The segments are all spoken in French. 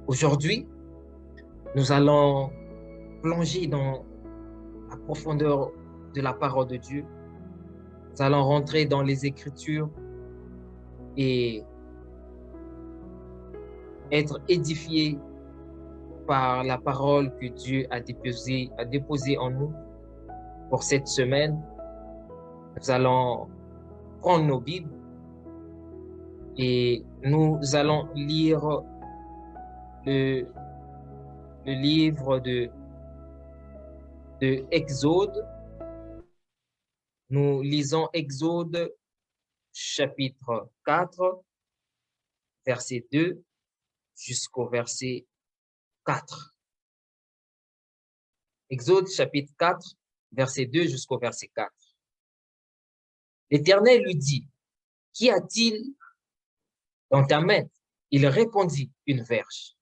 Aujourd'hui, nous allons plonger dans la profondeur de la parole de Dieu. Nous allons rentrer dans les Écritures et être édifiés par la parole que Dieu a déposée en nous pour cette semaine. Nous allons prendre nos Bibles et nous allons lire le, le livre de Exode. Nous lisons Exode chapitre 4, verset 2 jusqu'au verset 4. Exode chapitre 4, verset 2 jusqu'au verset 4. L'Éternel lui dit, qu'y a-t-il dans ta main? Il répondit, une verge.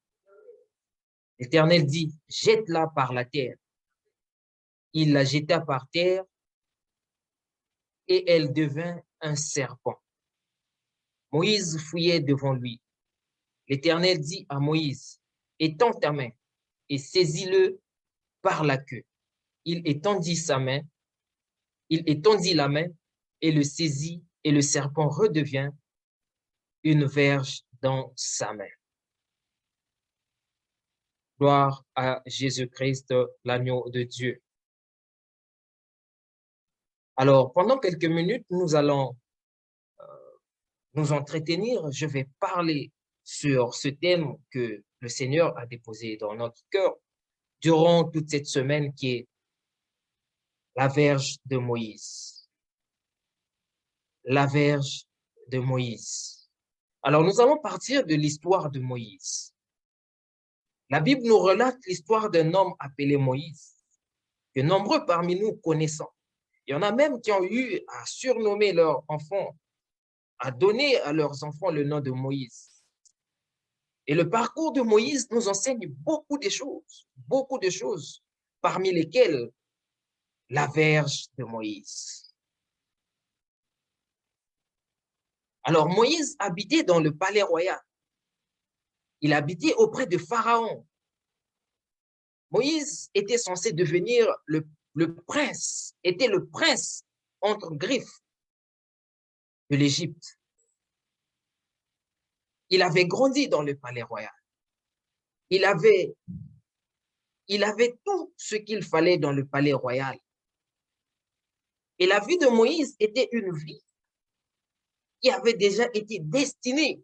L'Éternel dit, jette-la par la terre. Il la jeta par terre et elle devint un serpent. Moïse fouillait devant lui. L'Éternel dit à Moïse, étends ta main et saisis-le par la queue. Il étendit la main et le saisit, et le serpent redevient une verge dans sa main. Gloire à Jésus-Christ, l'agneau de Dieu. Alors, pendant quelques minutes, nous allons nous entretenir. Je vais parler sur ce thème que le Seigneur a déposé dans notre cœur durant toute cette semaine, qui est la verge de Moïse. La verge de Moïse. Alors, nous allons partir de l'histoire de Moïse. La Bible nous relate l'histoire d'un homme appelé Moïse, que nombreux parmi nous connaissons. Il y en a même qui ont eu à surnommer leurs enfants, à donner à leurs enfants le nom de Moïse. Et le parcours de Moïse nous enseigne beaucoup de choses, parmi lesquelles la verge de Moïse. Alors, Moïse habitait dans le palais royal. Il habitait auprès de Pharaon. Moïse était censé devenir était le prince entre griffes de l'Égypte. Il avait grandi dans le palais royal. Il avait tout ce qu'il fallait dans le palais royal. Et la vie de Moïse était une vie qui avait déjà été destinée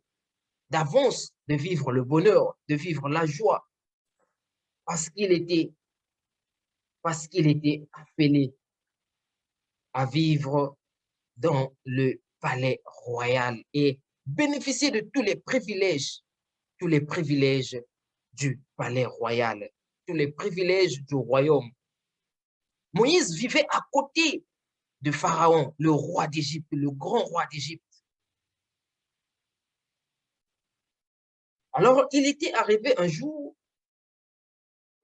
d'avance de vivre le bonheur, de vivre la joie, parce qu'il était appelé à vivre dans le palais royal et bénéficier de tous les privilèges du palais royal, tous les privilèges du royaume. Moïse vivait à côté de Pharaon, le roi d'Égypte, le grand roi d'Égypte. Alors, il était arrivé un jour,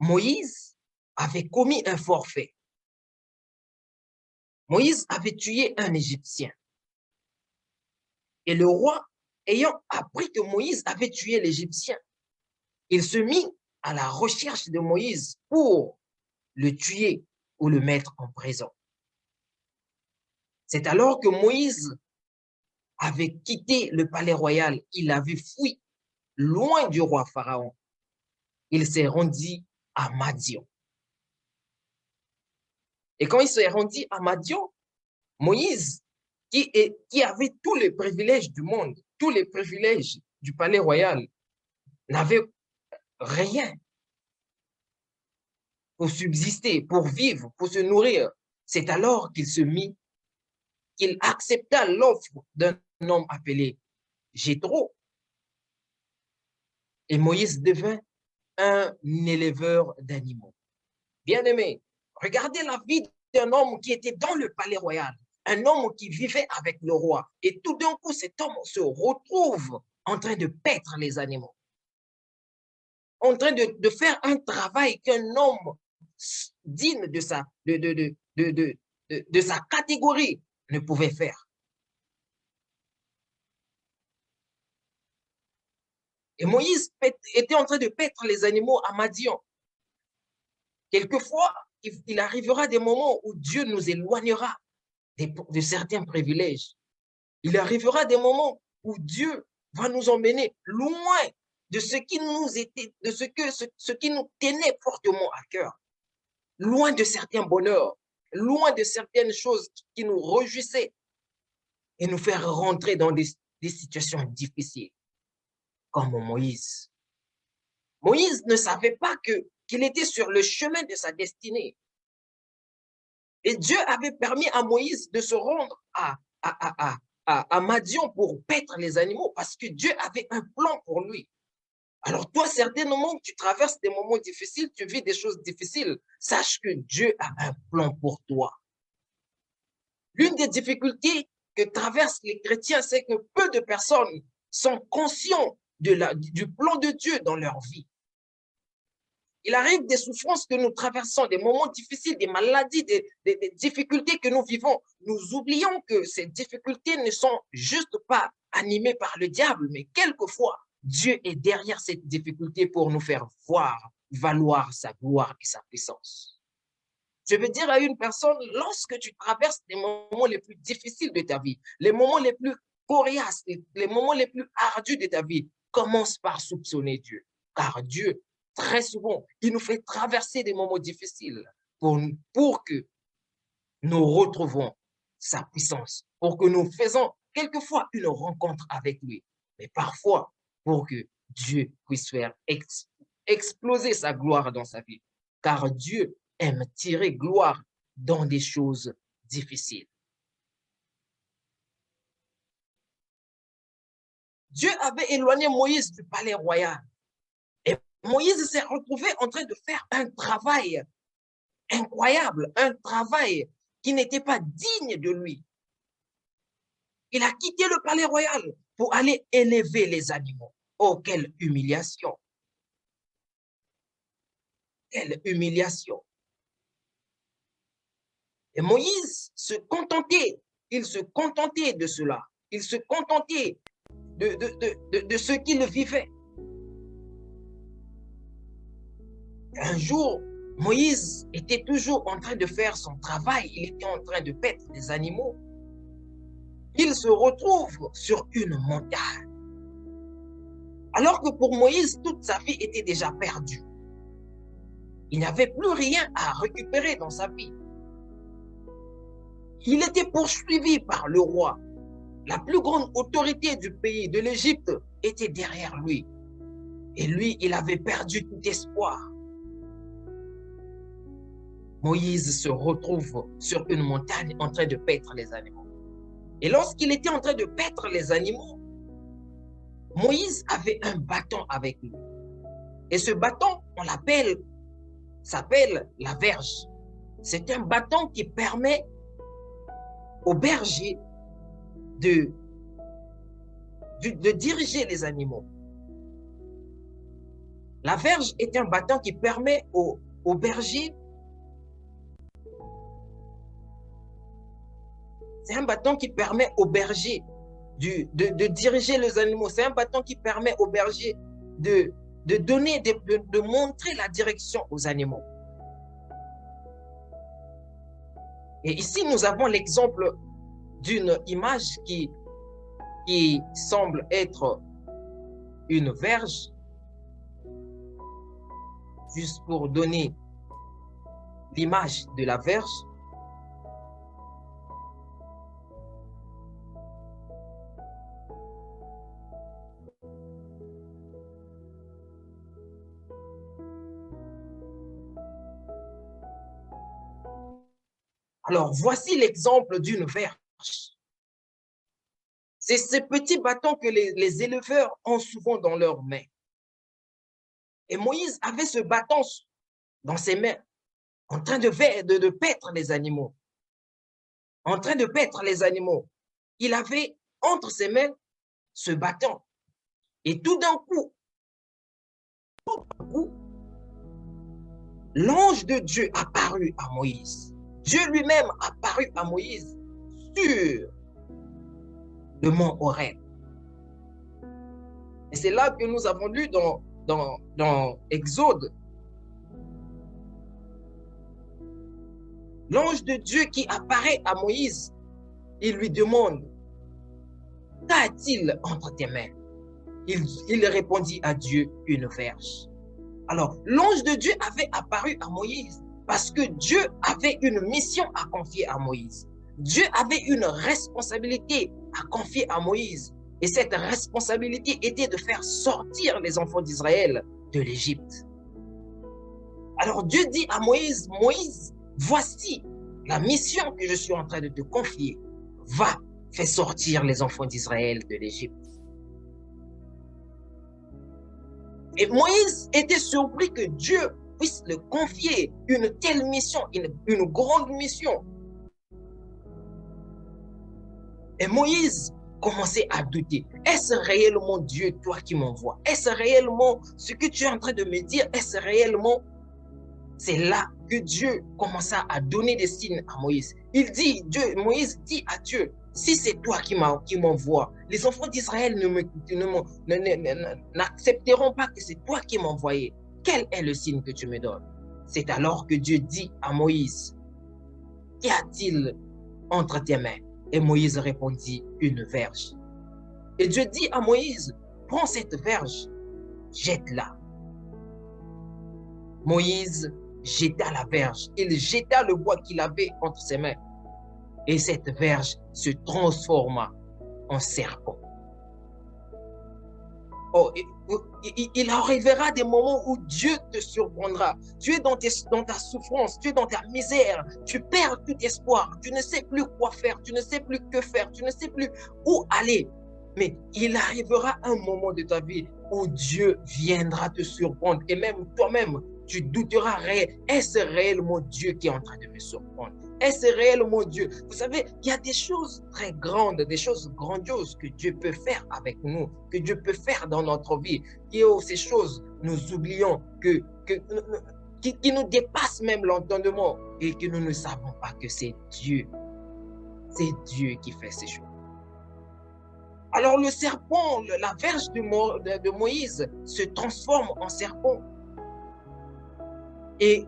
Moïse avait commis un forfait. Moïse avait tué un Égyptien. Et le roi, ayant appris que Moïse avait tué l'Égyptien, il se mit à la recherche de Moïse pour le tuer ou le mettre en prison. C'est alors que Moïse avait quitté le palais royal. Il avait fui loin du roi Pharaon. Il s'est rendu à Madian. Et quand il s'est rendu à Madian, Moïse, qui avait tous les privilèges du monde, tous les privilèges du palais royal, n'avait rien pour subsister, pour vivre, pour se nourrir. C'est alors qu'il accepta l'offre d'un homme appelé Jéthro. Et Moïse devint un éleveur d'animaux. Bien-aimé, regardez la vie d'un homme qui était dans le palais royal, un homme qui vivait avec le roi. Et tout d'un coup, cet homme se retrouve en train de paître les animaux, en train de faire un travail qu'un homme digne de sa catégorie ne pouvait faire. Et Moïse était en train de paître les animaux à Madian. Quelquefois, il arrivera des moments où Dieu nous éloignera de certains privilèges. Il arrivera des moments où Dieu va nous emmener loin de ce qui nous était, de ce qui nous tenait fortement à cœur, loin de certains bonheurs, loin de certaines choses qui nous réjouissaient et nous faire rentrer dans des situations difficiles, comme Moïse. Moïse ne savait pas qu'il était sur le chemin de sa destinée. Et Dieu avait permis à Moïse de se rendre à Madian pour paître les animaux parce que Dieu avait un plan pour lui. Alors toi, certainement, tu traverses des moments difficiles, tu vis des choses difficiles. Sache que Dieu a un plan pour toi. L'une des difficultés que traversent les chrétiens, c'est que peu de personnes sont conscients du plan de Dieu dans leur vie. Il arrive des souffrances que nous traversons, des moments difficiles, des maladies, des difficultés que nous vivons. Nous oublions que ces difficultés ne sont juste pas animées par le diable, mais quelquefois, Dieu est derrière cette difficulté pour nous faire valoir sa gloire et sa puissance. Je veux dire à une personne, lorsque tu traverses les moments les plus difficiles de ta vie, les moments les plus coriaces, les moments les plus ardus de ta vie, commence par soupçonner Dieu. Car Dieu, très souvent, il nous fait traverser des moments difficiles pour que nous retrouvons sa puissance, pour que nous faisons quelquefois une rencontre avec lui, mais parfois pour que Dieu puisse faire exploser sa gloire dans sa vie. Car Dieu aime tirer gloire dans des choses difficiles. Dieu avait éloigné Moïse du palais royal. Et Moïse s'est retrouvé en train de faire un travail incroyable, un travail qui n'était pas digne de lui. Il a quitté le palais royal pour aller élever les animaux. Oh, quelle humiliation! Quelle humiliation! Et Moïse il se contentait de cela. Il se contentait de ce qu'il vivait. Un jour, Moïse était toujours en train de faire son travail. Il était en train de paître des animaux. Il se retrouve sur une montagne. Alors que pour Moïse, toute sa vie était déjà perdue. Il n'y avait plus rien à récupérer dans sa vie. Il était poursuivi par le roi. La plus grande autorité du pays, de l'Égypte, était derrière lui. Et lui, il avait perdu tout espoir. Moïse se retrouve sur une montagne en train de paître les animaux. Et lorsqu'il était en train de paître les animaux, Moïse avait un bâton avec lui. Et ce bâton, s'appelle la verge. C'est un bâton qui permet au berger de diriger les animaux. La verge est un bâton qui permet au berger. C'est un bâton qui permet au berger de diriger les animaux. C'est un bâton qui permet au berger de montrer la direction aux animaux. Et ici, nous avons l'exemple d'une image qui semble être une verge, juste pour donner l'image de la verge. Alors, voici l'exemple d'une verge. C'est ces petits bâtons que les éleveurs ont souvent dans leurs mains. Et Moïse avait ce bâton dans ses mains, en train de paître les animaux. En train de paître les animaux. Il avait entre ses mains ce bâton. Et tout d'un coup, l'ange de Dieu apparut à Moïse. Dieu lui-même apparut à Moïse sur le mont Horeb. Et c'est là que nous avons lu dans Exode. L'ange de Dieu qui apparaît à Moïse, il lui demande, qu'a-t-il entre tes mains? Il répondit à Dieu, une verge. Alors, l'ange de Dieu avait apparu à Moïse parce que Dieu avait une mission à confier à Moïse. Dieu avait une responsabilité à confier à Moïse. Et cette responsabilité était de faire sortir les enfants d'Israël de l'Égypte. Alors Dieu dit à Moïse, Moïse, voici la mission que je suis en train de te confier. Va, fais sortir les enfants d'Israël de l'Égypte. Et Moïse était surpris que Dieu puisse le confier une telle mission, une grande mission. Et Moïse commençait à douter. Est-ce réellement Dieu, toi qui m'envoies? Est-ce réellement ce que tu es en train de me dire? Est-ce réellement? C'est là que Dieu commença à donner des signes à Moïse. Moïse dit à Dieu, si c'est toi qui m'envoies, les enfants d'Israël n'accepteront pas que c'est toi qui m'envoyais. Quel est le signe que tu me donnes? C'est alors que Dieu dit à Moïse, qu'y a-t-il entre tes mains? Et Moïse répondit, une verge. Et Dieu dit à Moïse, prends cette verge, jette-la. Moïse jeta la verge. Il jeta le bois qu'il avait entre ses mains. Et cette verge se transforma en serpent. Oh, il arrivera des moments où Dieu te surprendra. Tu es dans ta souffrance, tu es dans ta misère, tu perds tout espoir, tu ne sais plus quoi faire, tu ne sais plus que faire, tu ne sais plus où aller. Mais il arrivera un moment de ta vie où Dieu viendra te surprendre et même toi-même, tu douteras, est-ce réellement Dieu qui est en train de me surprendre? Est-ce réellement Dieu? Vous savez, il y a des choses très grandes, des choses grandioses que Dieu peut faire avec nous, que Dieu peut faire dans notre vie. Et ces choses, nous oublions qui nous dépassent même l'entendement et que nous ne savons pas que c'est Dieu. C'est Dieu qui fait ces choses. Alors le serpent, la verge de Moïse se transforme en serpent. Et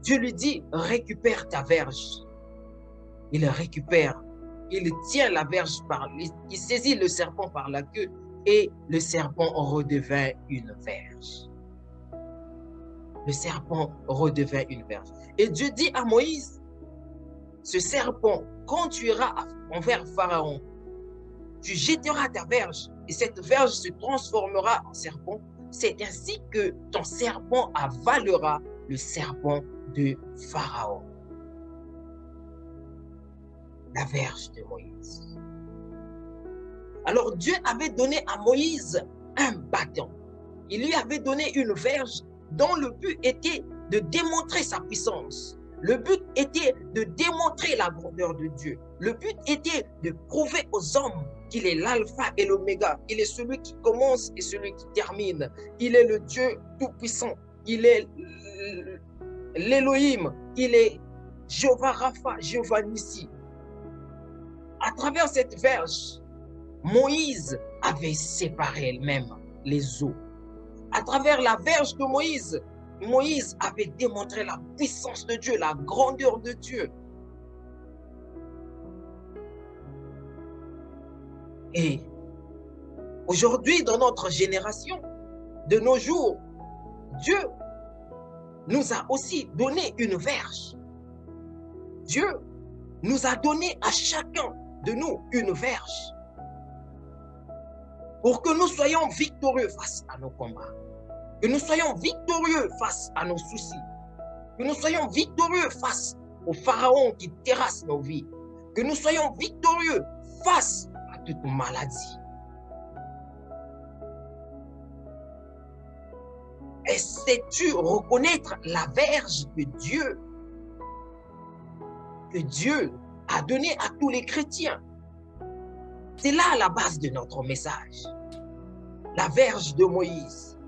Dieu lui dit, récupère ta verge. Il récupère, il tient la verge il saisit le serpent par la queue et le serpent redevint une verge. Le serpent redevint une verge. Et Dieu dit à Moïse, ce serpent, quand tu iras envers Pharaon, tu jetteras ta verge et cette verge se transformera en serpent. C'est ainsi que ton serpent avalera le serpent de Pharaon. La verge de Moïse. Alors Dieu avait donné à Moïse un bâton. Il lui avait donné une verge dont le but était de démontrer sa puissance. Le but était de démontrer la grandeur de Dieu. Le but était de prouver aux hommes qu'il est l'alpha et l'oméga. Il est celui qui commence et celui qui termine. Il est le Dieu tout-puissant. Il est l'Élohim. Il est Jéhovah Rapha, Jéhovah Nissi. À travers cette verge, Moïse avait séparé même les eaux. À travers la verge de Moïse, Moïse avait démontré la puissance de Dieu, la grandeur de Dieu. Et aujourd'hui, dans notre génération, de nos jours, Dieu nous a aussi donné une verge. Dieu nous a donné à chacun de nous une verge pour que nous soyons victorieux face à nos combats, que nous soyons victorieux face à nos soucis, que nous soyons victorieux face au pharaon qui terrasse nos vies, que nous soyons victorieux face à toute maladie. Et sais-tu reconnaître la verge que Dieu a donnée à tous les chrétiens? C'est là la base de notre message. La verge de Moïse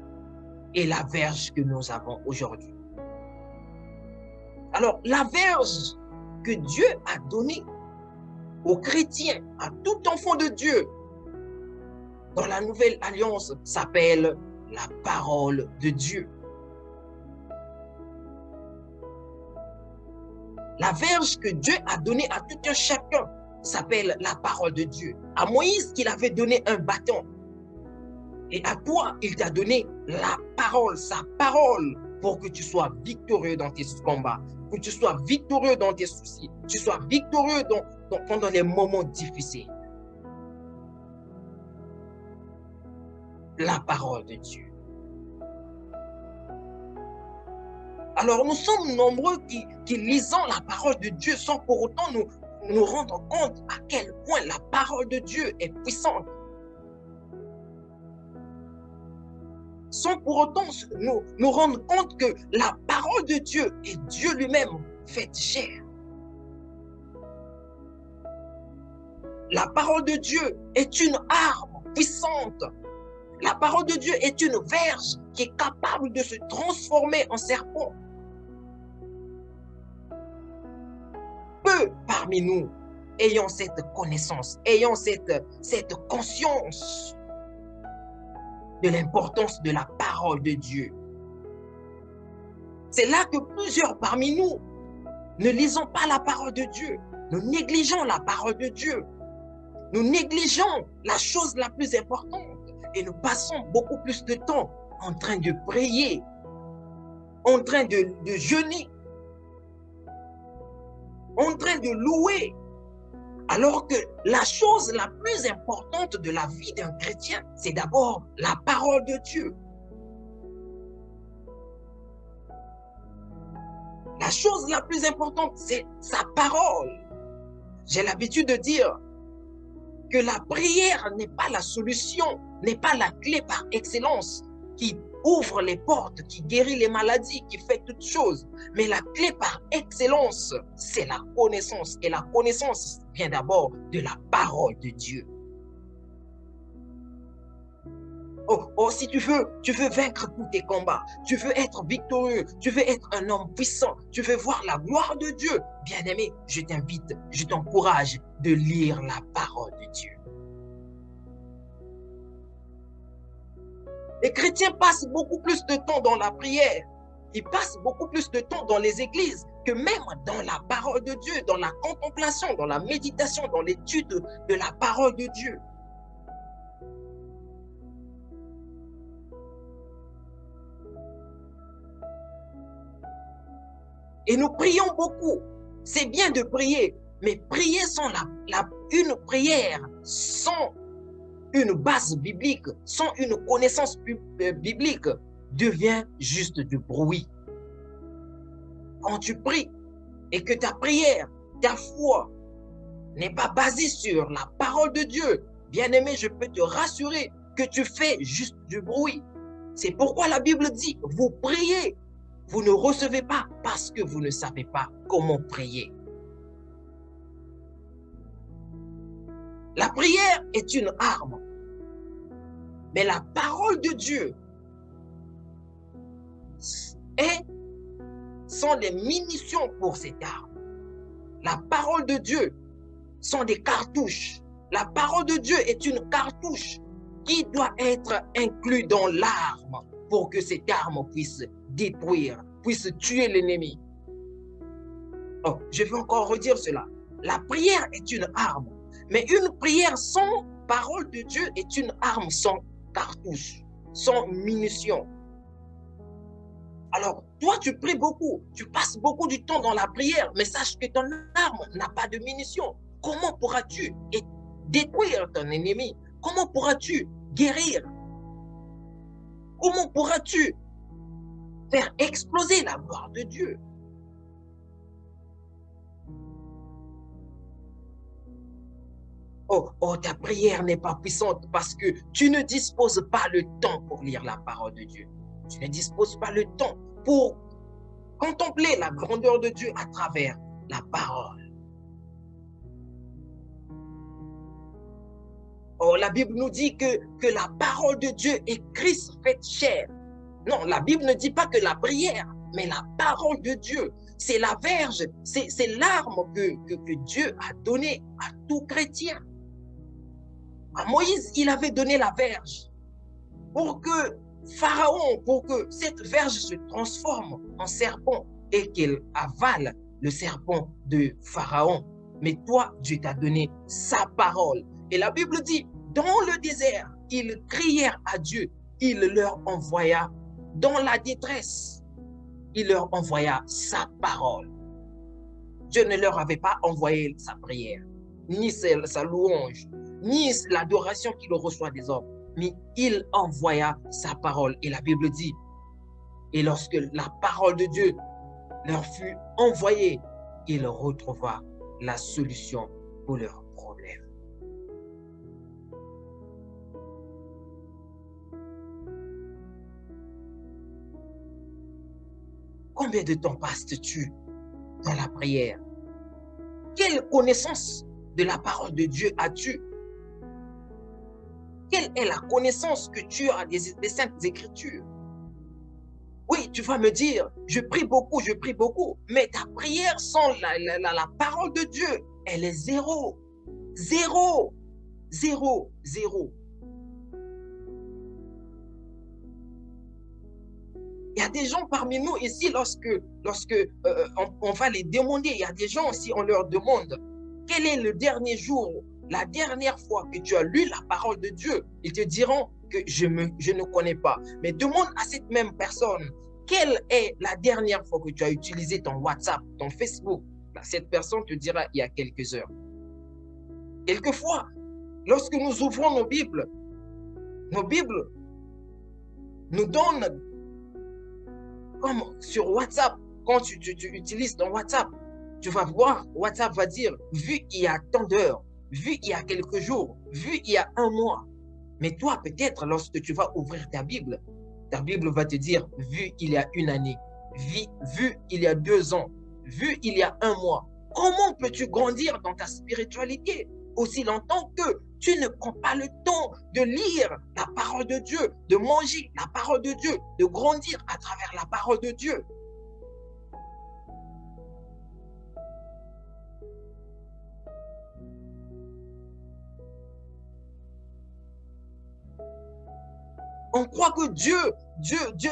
et la verge que nous avons aujourd'hui. Alors, la verge que Dieu a donnée aux chrétiens, à tout enfant de Dieu, dans la nouvelle alliance s'appelle la parole de Dieu. La verge que Dieu a donnée à tout un chacun s'appelle la parole de Dieu. À Moïse, il avait donné un bâton. Et à toi, il t'a donné la parole, sa parole, pour que tu sois victorieux dans tes combats, que tu sois victorieux dans tes soucis, que tu sois victorieux pendant les moments difficiles. La parole de Dieu. Alors, nous sommes nombreux qui lisons la parole de Dieu sans pour autant nous rendre compte à quel point la parole de Dieu est puissante. Sans pour autant nous rendre compte que la parole de Dieu est Dieu lui-même fait chair. La parole de Dieu est une arme puissante. La parole de Dieu est une verge qui est capable de se transformer en serpent. Peu parmi nous ayant cette connaissance, ayant cette conscience de l'importance de la parole de Dieu. C'est là que plusieurs parmi nous ne lisons pas la parole de Dieu. Nous négligeons la parole de Dieu. Nous négligeons la chose la plus importante et nous passons beaucoup plus de temps en train de prier, en train de jeûner, en train de louer, alors que la chose la plus importante de la vie d'un chrétien, c'est d'abord la parole de Dieu. La chose la plus importante, c'est sa parole. J'ai l'habitude de dire que la prière n'est pas la solution, n'est pas la clé par excellence qui ouvre les portes, qui guérit les maladies, qui fait toutes choses. Mais la clé par excellence, c'est la connaissance. Et la connaissance vient d'abord de la parole de Dieu. Oh, si tu veux vaincre tous tes combats, tu veux être victorieux, tu veux être un homme puissant, tu veux voir la gloire de Dieu, bien-aimé, je t'invite, je t'encourage de lire la parole de Dieu. Les chrétiens passent beaucoup plus de temps dans la prière, ils passent beaucoup plus de temps dans les églises que même dans la parole de Dieu, dans la contemplation, dans la méditation, dans l'étude de la parole de Dieu. Et nous prions beaucoup. C'est bien de prier, mais prier sans une prière, sans une base biblique, sans une connaissance biblique, devient juste du bruit. Quand tu pries et que ta prière, ta foi n'est pas basée sur la parole de Dieu, bien-aimé, je peux te rassurer que tu fais juste du bruit. C'est pourquoi la Bible dit, vous priez. Vous ne recevez pas parce que vous ne savez pas comment prier. La prière est une arme, mais la parole de Dieu sont des munitions pour cette arme. La parole de Dieu sont des cartouches. La parole de Dieu est une cartouche qui doit être inclue dans l'arme pour que cette arme puisse détruire, puisse tuer l'ennemi. Oh, je vais encore redire cela. La prière est une arme, mais une prière sans parole de Dieu est une arme sans cartouche, sans munitions. Alors, toi, tu pries beaucoup, tu passes beaucoup du temps dans la prière, mais sache que ton arme n'a pas de munitions. Comment pourras-tu détruire ton ennemi? Comment pourras-tu guérir? Comment pourras-tu faire exploser la gloire de Dieu? Oh, ta prière n'est pas puissante parce que tu ne disposes pas le temps pour lire la parole de Dieu. Tu ne disposes pas le temps pour contempler la grandeur de Dieu à travers la parole. Oh, la Bible nous dit que la parole de Dieu est Christ fait chair. Non, la Bible ne dit pas que la prière, mais la parole de Dieu, c'est la verge, c'est l'arme que Dieu a donnée à tout chrétien. À Moïse, il avait donné la verge pour que Pharaon, pour que cette verge se transforme en serpent et qu'elle avale le serpent de Pharaon. Mais toi, Dieu t'a donné sa parole. Et la Bible dit, dans le désert, ils crièrent à Dieu. Il leur envoya, dans la détresse, il leur envoya sa parole. Dieu ne leur avait pas envoyé sa prière, ni sa louange, ni l'adoration qu'il reçoit des hommes, mais il envoya sa parole. Et la Bible dit, et lorsque la parole de Dieu leur fut envoyée, il retrouva la solution pour leurs problèmes. Combien de temps passes-tu dans la prière? Quelle connaissance de la parole de Dieu as-tu? Quelle est la connaissance que tu as des Saintes Écritures? Oui, tu vas me dire, je prie beaucoup, mais ta prière sans la parole de Dieu, elle est zéro. Zéro. Zéro. Zéro. Il y a des gens parmi nous ici, lorsque on va les demander, il y a des gens aussi, on leur demande, quel est le dernier jour, la dernière fois que tu as lu la parole de Dieu? Ils te diront que je ne connais pas. Mais demande à cette même personne, quelle est la dernière fois que tu as utilisé ton WhatsApp, ton Facebook? Cette personne te dira il y a quelques heures. Quelquefois, lorsque nous ouvrons nos Bibles nous donnent, comme sur WhatsApp, quand tu utilises ton WhatsApp, tu vas voir, WhatsApp va dire, vu il y a tant d'heures, vu il y a quelques jours, vu il y a un mois. Mais toi, peut-être, lorsque tu vas ouvrir ta Bible va te dire, vu il y a une année, vu il y a 2 ans, vu il y a un mois. Comment peux-tu grandir dans ta spiritualité aussi longtemps que tu ne prends pas le temps de lire la parole de Dieu, de manger la parole de Dieu, de grandir à travers la parole de Dieu? On croit que Dieu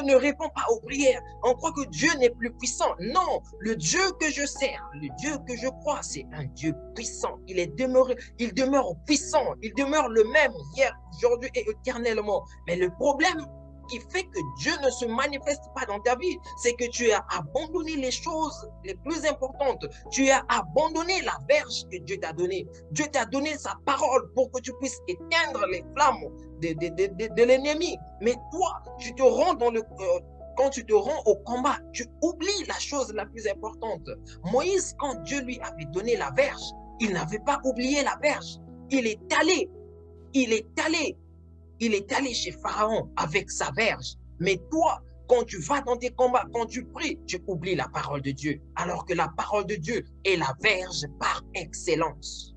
ne répond pas aux prières. On croit que Dieu n'est plus puissant. Non, le Dieu que je sers, le Dieu que je crois, c'est un Dieu puissant. Il demeure puissant. Il demeure le même hier, aujourd'hui et éternellement. Mais le problème qui fait que Dieu ne se manifeste pas dans ta vie, c'est que tu as abandonné les choses les plus importantes. Tu as abandonné la verge que Dieu t'a donnée. Dieu t'a donné sa parole pour que tu puisses éteindre les flammes de l'ennemi. Mais toi, tu te rends quand tu te rends au combat, tu oublies la chose la plus importante. Moïse, quand Dieu lui avait donné la verge, il n'avait pas oublié la verge. Il est allé chez Pharaon avec sa verge. Mais toi, quand tu vas dans tes combats, quand tu pries, tu oublies la parole de Dieu. Alors que la parole de Dieu est la verge par excellence.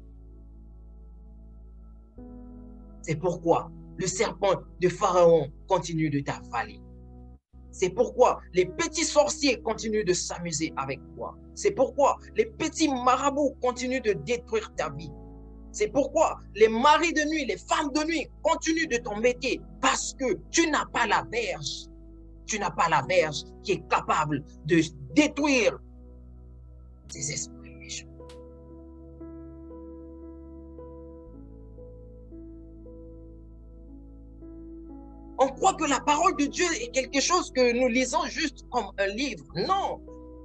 C'est pourquoi le serpent de Pharaon continue de t'avaler. C'est pourquoi les petits sorciers continuent de s'amuser avec toi. C'est pourquoi les petits marabouts continuent de détruire ta vie. C'est pourquoi les maris de nuit, les femmes de nuit continuent de t'embêter parce que tu n'as pas la verge. Tu n'as pas la verge qui est capable de détruire ces esprits méchants. On croit que la parole de Dieu est quelque chose que nous lisons juste comme un livre. Non.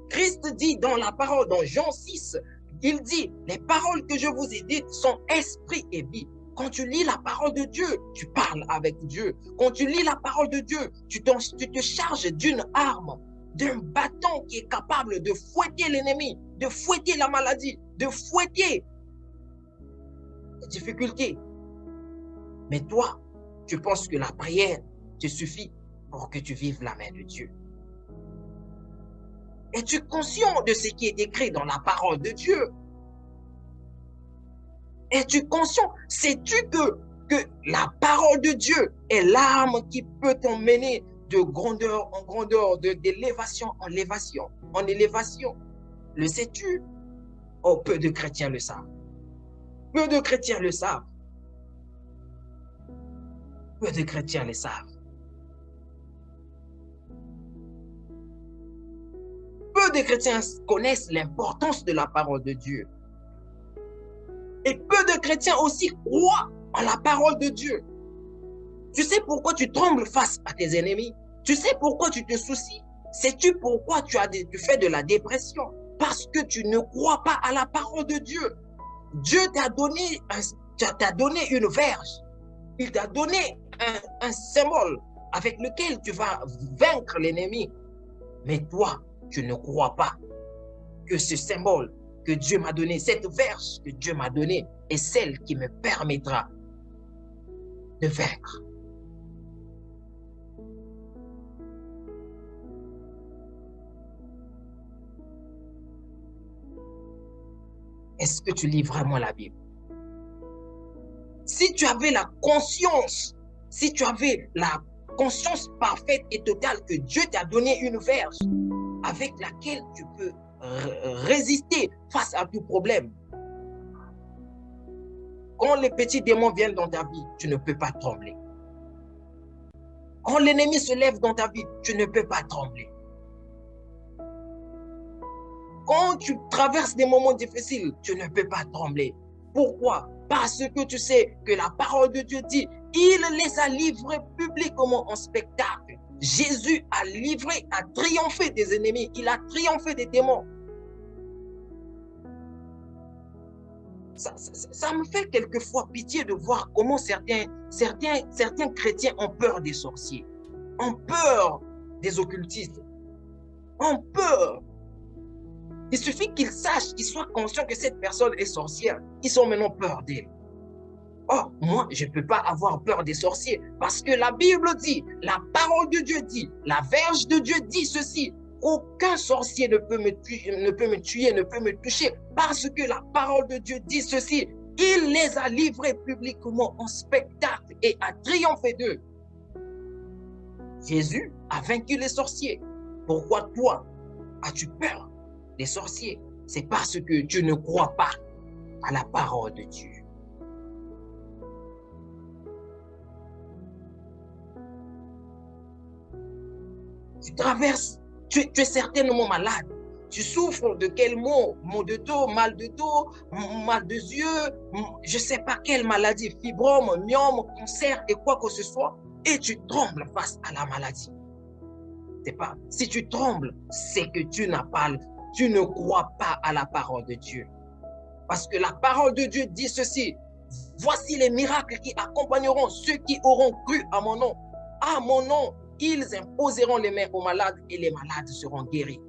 Christ dit dans la parole, dans Jean 6, il dit, les paroles que je vous ai dites sont esprit et vie. Quand tu lis la parole de Dieu, tu parles avec Dieu. Quand tu lis la parole de Dieu, tu te charges d'une arme, d'un bâton qui est capable de fouetter l'ennemi, de fouetter la maladie, de fouetter les difficultés. Mais toi, tu penses que la prière te suffit pour que tu vives la main de Dieu. Es-tu conscient de ce qui est écrit dans la parole de Dieu? Es-tu conscient? Sais-tu que la parole de Dieu est l'arme qui peut t'emmener de grandeur en grandeur, d'élévation en élévation? Le sais-tu? Oh, peu de chrétiens le savent. Peu de chrétiens le savent. Peu de chrétiens le savent. Peu de chrétiens connaissent l'importance de la parole de Dieu. Et peu de chrétiens aussi croient en la parole de Dieu. Tu sais pourquoi tu trembles face à tes ennemis? Tu sais pourquoi tu te soucies? Sais-tu pourquoi tu fais de la dépression? Parce que tu ne crois pas à la parole de Dieu. Dieu t'a donné une verge. Il t'a donné un symbole avec lequel tu vas vaincre l'ennemi. Mais toi, tu ne crois pas que ce symbole que Dieu m'a donné, cette verge que Dieu m'a donnée, est celle qui me permettra de vaincre. Est-ce que tu lis vraiment la Bible? Si tu avais la conscience, si tu avais la conscience parfaite et totale que Dieu t'a donné une verge avec laquelle tu peux résister face à tout problème. Quand les petits démons viennent dans ta vie, tu ne peux pas trembler. Quand l'ennemi se lève dans ta vie, tu ne peux pas trembler. Quand tu traverses des moments difficiles, tu ne peux pas trembler. Pourquoi? Parce que tu sais que la parole de Dieu dit, il les a livrés publiquement en spectacle. Jésus a triomphé des ennemis, il a triomphé des démons. Ça me fait quelquefois pitié de voir comment certains chrétiens ont peur des sorciers, ont peur des occultistes, ont peur. Il suffit qu'ils sachent, qu'ils soient conscients que cette personne est sorcière. Ils ont maintenant peur d'elle. Or, moi, je ne peux pas avoir peur des sorciers parce que la Bible dit, la parole de Dieu dit, la verge de Dieu dit ceci. Aucun sorcier ne peut me tuer, ne peut me toucher parce que la parole de Dieu dit ceci. Il les a livrés publiquement en spectacle et a triomphé d'eux. Jésus a vaincu les sorciers. Pourquoi toi as-tu peur des sorciers? C'est parce que tu ne crois pas à la parole de Dieu. Tu traverses, tu es certainement malade. Tu souffres de quel mot? Maux de dos, mal de yeux, je ne sais pas quelle maladie, fibrome, myome, cancer et quoi que ce soit, et tu trembles face à la maladie. C'est pas, si tu trembles, c'est que tu ne crois pas à la parole de Dieu. Parce que la parole de Dieu dit ceci, voici les miracles qui accompagneront ceux qui auront cru à mon nom. À mon nom, ils imposeront les mains aux malades et les malades seront guéris.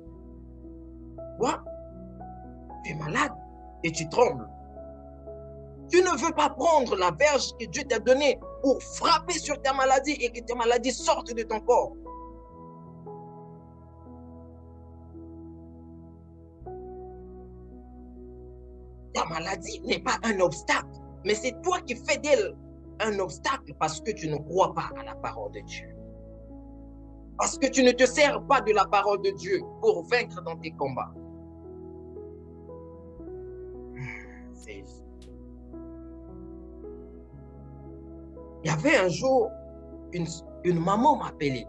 Quoi? Tu es malade et tu trembles. Tu ne veux pas prendre la verge que Dieu t'a donnée pour frapper sur ta maladie et que ta maladie sorte de ton corps. Ta maladie n'est pas un obstacle, mais c'est toi qui fais d'elle un obstacle parce que tu ne crois pas à la parole de Dieu. Parce que tu ne te sers pas de la parole de Dieu pour vaincre dans tes combats. Il y avait un jour, une maman m'appelait.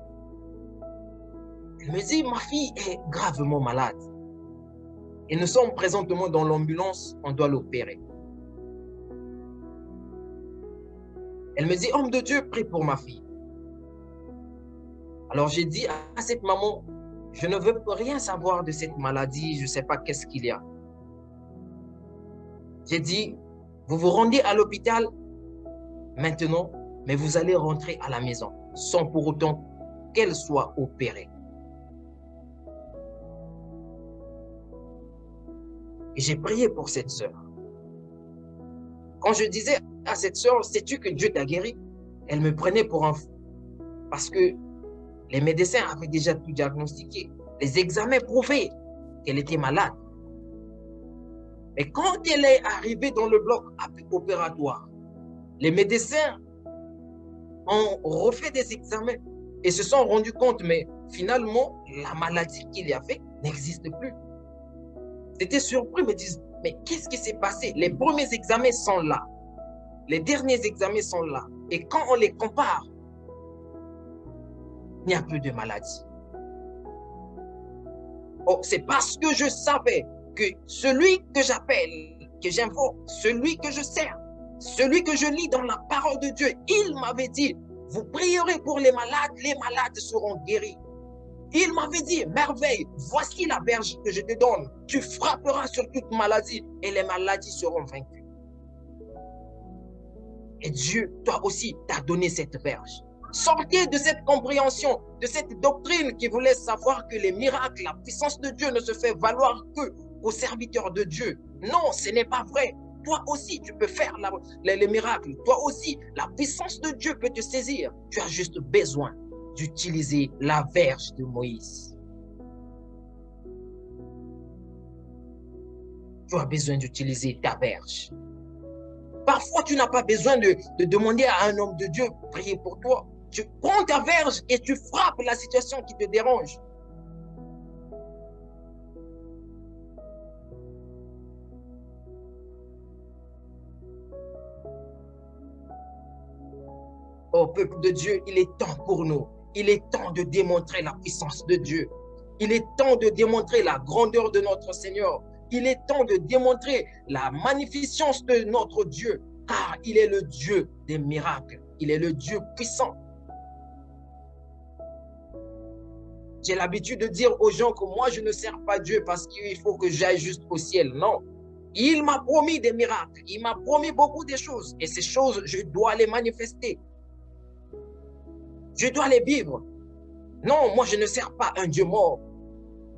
Elle me dit, ma fille est gravement malade. Et nous sommes présentement dans l'ambulance, on doit l'opérer. Elle me dit, homme de Dieu, prie pour ma fille. Alors j'ai dit à cette maman, je ne veux rien savoir de cette maladie, je ne sais pas qu'est-ce qu'il y a. J'ai dit, vous vous rendez à l'hôpital maintenant, mais vous allez rentrer à la maison, sans pour autant qu'elle soit opérée. Et j'ai prié pour cette sœur. Quand je disais à cette sœur, sais-tu que Dieu t'a guéri? Elle me prenait pour un fou. Parce que les médecins avaient déjà tout diagnostiqué. Les examens prouvaient qu'elle était malade. Mais quand elle est arrivée dans le bloc opératoire, les médecins ont refait des examens et se sont rendus compte, mais finalement, la maladie qu'il y avait n'existe plus. J'étais surpris, me disent, mais qu'est-ce qui s'est passé? Les premiers examens sont là. Les derniers examens sont là. Et quand on les compare il n'y a plus de maladie. Oh, c'est parce que je savais que celui que j'appelle, que j'invoque, celui que je sers, celui que je lis dans la parole de Dieu, il m'avait dit, vous prierez pour les malades seront guéris. Il m'avait dit, merveille, voici la verge que je te donne. Tu frapperas sur toute maladie et les maladies seront vaincues. Et Dieu, toi aussi, t'a donné cette verge. Sortez de cette compréhension, de cette doctrine qui vous laisse savoir que les miracles, la puissance de Dieu ne se fait valoir que aux serviteurs de Dieu. Non, ce n'est pas vrai. Toi aussi, tu peux faire les miracles. Toi aussi, la puissance de Dieu peut te saisir. Tu as juste besoin d'utiliser la verge de Moïse. Tu as besoin d'utiliser ta verge. Parfois, tu n'as pas besoin de demander à un homme de Dieu de prier pour toi. Tu prends ta verge et tu frappes la situation qui te dérange. Oh, peuple de Dieu, il est temps pour nous. Il est temps de démontrer la puissance de Dieu. Il est temps de démontrer la grandeur de notre Seigneur. Il est temps de démontrer la magnificence de notre Dieu, car il est le Dieu des miracles. Il est le Dieu puissant. J'ai l'habitude de dire aux gens que moi, je ne sers pas Dieu parce qu'il faut que j'aille juste au ciel. Non. Il m'a promis des miracles. Il m'a promis beaucoup de choses. Et ces choses, je dois les manifester. Je dois les vivre. Non, moi, je ne sers pas un Dieu mort.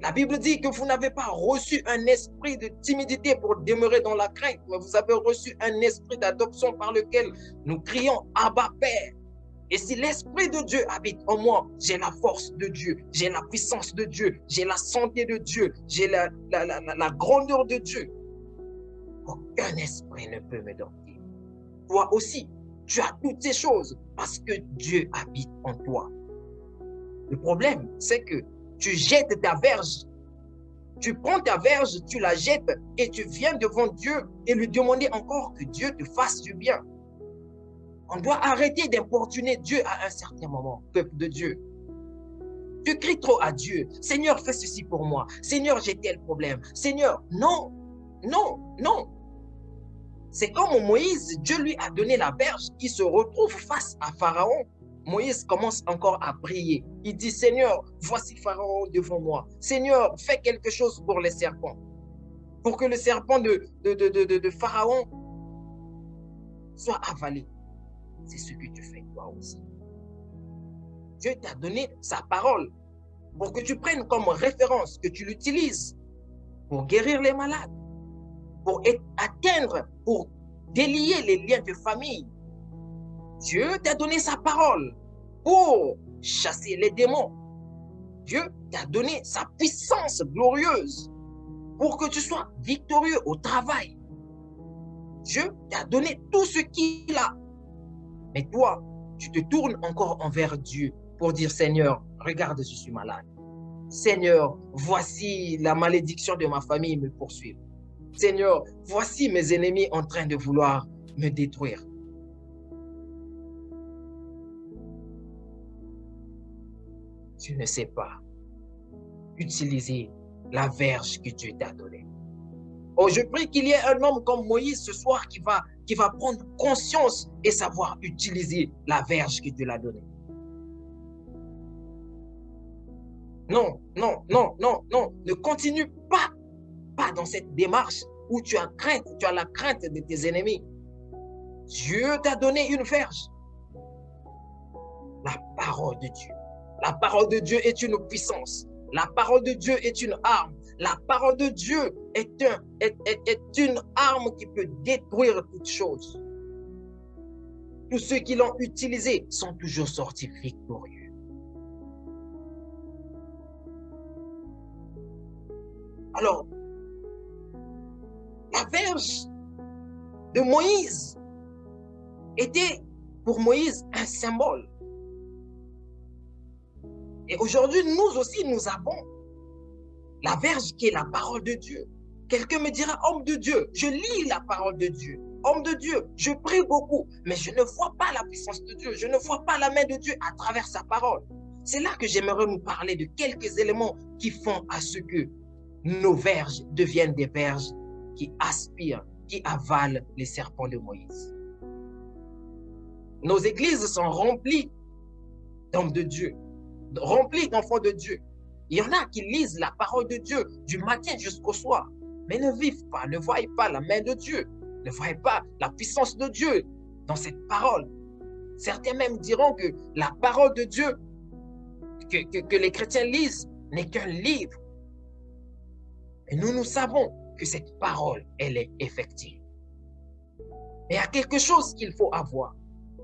La Bible dit que vous n'avez pas reçu un esprit de timidité pour demeurer dans la crainte, mais vous avez reçu un esprit d'adoption par lequel nous crions « Abba, Père ». Et si l'Esprit de Dieu habite en moi, j'ai la force de Dieu, j'ai la puissance de Dieu, j'ai la santé de Dieu, j'ai la grandeur de Dieu. Aucun esprit ne peut me dompter. Toi aussi, tu as toutes ces choses parce que Dieu habite en toi. Le problème, c'est que tu jettes ta verge. Tu prends ta verge, tu la jettes et tu viens devant Dieu et lui demander encore que Dieu te fasse du bien. On doit arrêter d'importuner Dieu à un certain moment, peuple de Dieu. Tu cries trop à Dieu. Seigneur, fais ceci pour moi. Seigneur, j'ai tel problème. Seigneur, non, non, non. C'est comme Moïse, Dieu lui a donné la verge, il se retrouve face à Pharaon. Moïse commence encore à prier. Il dit, Seigneur, voici Pharaon devant moi. Seigneur, fais quelque chose pour les serpents. Pour que le serpent de Pharaon soit avalé. C'est ce que tu fais toi aussi. Dieu t'a donné sa parole pour que tu prennes comme référence, que tu l'utilises pour guérir les malades, pour atteindre, pour délier les liens de famille. Dieu t'a donné sa parole pour chasser les démons. Dieu t'a donné sa puissance glorieuse pour que tu sois victorieux au travail. Dieu t'a donné tout ce qu'il a. Mais toi, tu te tournes encore envers Dieu pour dire, Seigneur, regarde, je suis malade. Seigneur, voici la malédiction de ma famille me poursuit. Seigneur, voici mes ennemis en train de vouloir me détruire. Tu ne sais pas utiliser la verge que Dieu t'a donnée. Oh, je prie qu'il y ait un homme comme Moïse ce soir qui va prendre conscience et savoir utiliser la verge que Dieu l'a donnée. Non, non, non, non, non. Ne continue pas dans cette démarche où tu as la crainte de tes ennemis. Dieu t'a donné une verge. La parole de Dieu. La parole de Dieu est une puissance. La parole de Dieu est une arme. La parole de Dieu est une arme qui peut détruire toutes choses. Tous ceux qui l'ont utilisée sont toujours sortis victorieux. Alors, la verge de Moïse était pour Moïse un symbole. Et aujourd'hui, nous aussi, nous avons la verge qui est la parole de Dieu. Quelqu'un me dira, homme de Dieu, je lis la parole de Dieu. Homme de Dieu, je prie beaucoup, mais je ne vois pas la puissance de Dieu. Je ne vois pas la main de Dieu à travers sa parole. C'est là que j'aimerais nous parler de quelques éléments qui font à ce que nos verges deviennent des verges qui aspirent, qui avalent les serpents de Moïse. Nos églises sont remplies d'hommes de Dieu, remplies d'enfants de Dieu. Il y en a qui lisent la parole de Dieu du matin jusqu'au soir, mais ne vivent pas, ne voient pas la main de Dieu, ne voient pas la puissance de Dieu dans cette parole. Certains même diront que la parole de Dieu que les chrétiens lisent n'est qu'un livre. Et nous savons que cette parole, elle est effective. Mais il y a quelque chose qu'il faut avoir.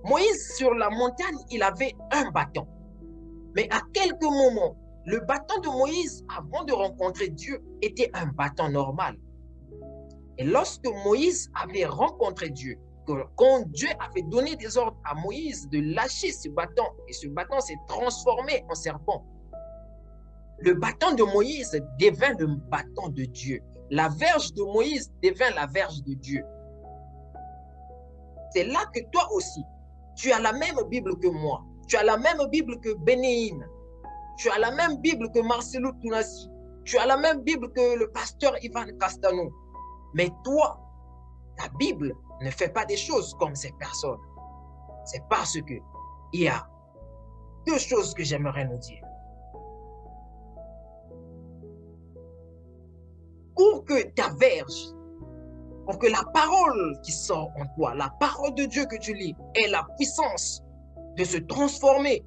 Moïse, sur la montagne, il avait un bâton. Mais à quelques moments, le bâton de Moïse, avant de rencontrer Dieu, était un bâton normal. Et lorsque Moïse avait rencontré Dieu, quand Dieu avait donné des ordres à Moïse de lâcher ce bâton, et ce bâton s'est transformé en serpent, le bâton de Moïse devint le bâton de Dieu. La verge de Moïse devint la verge de Dieu. C'est là que toi aussi, tu as la même Bible que moi. Tu as la même Bible que Bénéine. Tu as la même Bible que Marcelo Tounassi. Tu as la même Bible que le pasteur Ivan Castano. Mais toi, ta Bible ne fait pas des choses comme ces personnes. C'est parce que il y a deux choses que j'aimerais nous dire. Pour que ta verge, pour que la parole qui sort en toi, la parole de Dieu que tu lis, ait la puissance de se transformer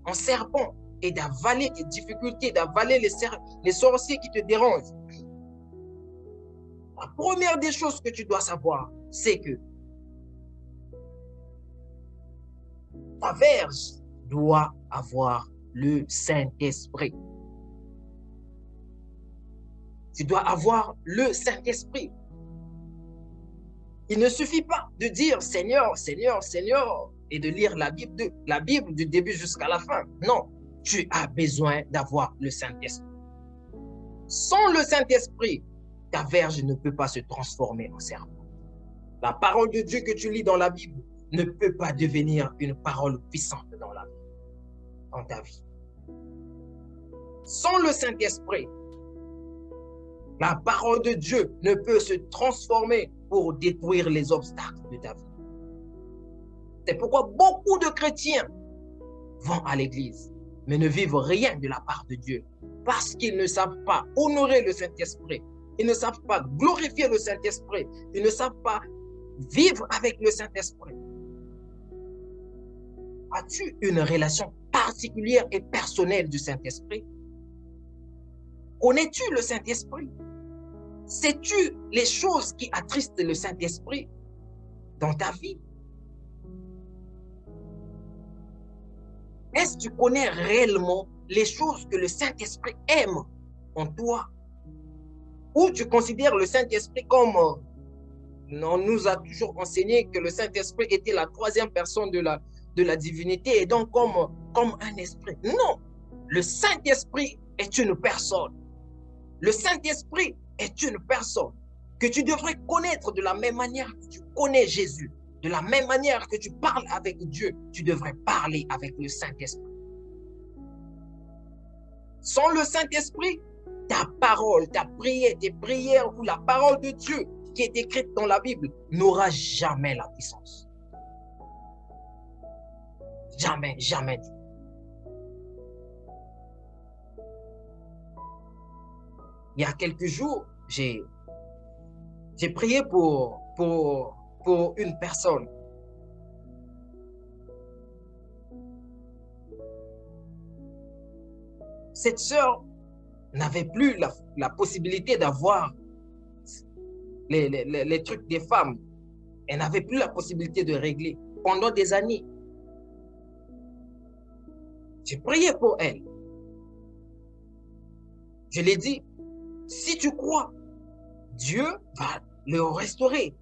en serpent et d'avaler tes difficultés, d'avaler les sorciers qui te dérangent. La première des choses que tu dois savoir, c'est que ta verge doit avoir le Saint-Esprit. Tu dois avoir le Saint-Esprit. Il ne suffit pas de dire Seigneur, Seigneur, Seigneur et de lire la Bible du début jusqu'à la fin. Non, tu as besoin d'avoir le Saint-Esprit. Sans le Saint-Esprit, ta verge ne peut pas se transformer en serpent. La parole de Dieu que tu lis dans la Bible ne peut pas devenir une parole puissante dans ta vie. Sans le Saint-Esprit, la parole de Dieu ne peut se transformer pour détruire les obstacles de ta vie. C'est pourquoi beaucoup de chrétiens vont à l'église, mais ne vivent rien de la part de Dieu, parce qu'ils ne savent pas honorer le Saint-Esprit, ils ne savent pas glorifier le Saint-Esprit, ils ne savent pas vivre avec le Saint-Esprit. As-tu une relation particulière et personnelle du Saint-Esprit? Connais-tu le Saint-Esprit? Sais-tu les choses qui attristent le Saint-Esprit dans ta vie? Est-ce que tu connais réellement les choses que le Saint-Esprit aime en toi? Ou tu considères le Saint-Esprit comme... on nous a toujours enseigné que le Saint-Esprit était la troisième personne de la divinité et donc comme un esprit. Non, le Saint-Esprit est une personne. Le Saint-Esprit est une personne que tu devrais connaître de la même manière que tu connais Jésus. De la même manière que tu parles avec Dieu, tu devrais parler avec le Saint-Esprit. Sans le Saint-Esprit, ta parole, ta prière, tes prières ou la parole de Dieu qui est écrite dans la Bible n'aura jamais la puissance. Jamais, jamais. Il y a quelques jours, j'ai prié pour une personne. Cette sœur n'avait plus la possibilité d'avoir les trucs des femmes. Elle n'avait plus la possibilité de régler pendant des années. J'ai prié pour elle. Je lui ai dit, si tu crois, Dieu va le restaurer.